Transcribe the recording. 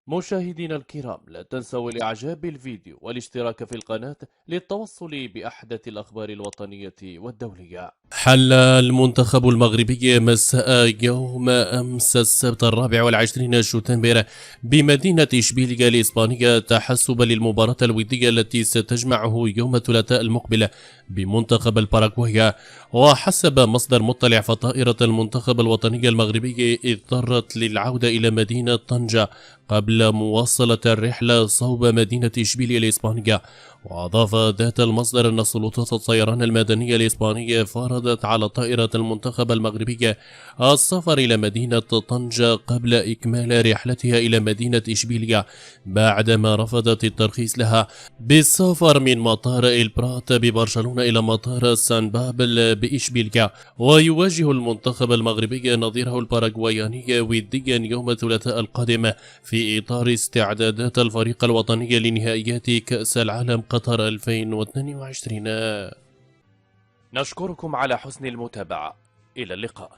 مشاهدينا الكرام، لا تنسوا الإعجاب بالفيديو والاشتراك في القناة للتوصل بأحدث الأخبار الوطنية والدولية. حل المنتخب المغربي مساء يوم أمس السبت 24 شتنبر بمدينة إشبيلية الإسبانية تحسبا للمباراة الودية التي ستجمعه يوم الثلاثاء المقبل بمنتخب الباراغواي. وحسب مصدر مطلع فطائرة المنتخب الوطني المغربي اضطرت للعودة إلى مدينة طنجة قبل مواصلة الرحلة صوب مدينة إشبيلية الإسبانية. وأضاف ذات المصدر أن سلطات الطيران المدنية الإسبانية فرضت على طائرة المنتخب المغربي السفر إلى مدينة طنجة قبل إكمال رحلتها إلى مدينة إشبيلية بعدما رفضت الترخيص لها بالسفر من مطار البرات ببرشلونة إلى مطار سان بابل بإشبيلية. ويواجه المنتخب المغربي نظيره الباراغواياني وديا يوم الثلاثاء القادم في إطار استعدادات الفريق الوطني لنهائيات كأس العالم قطر 2022. نشكركم على حسن المتابعة. إلى اللقاء.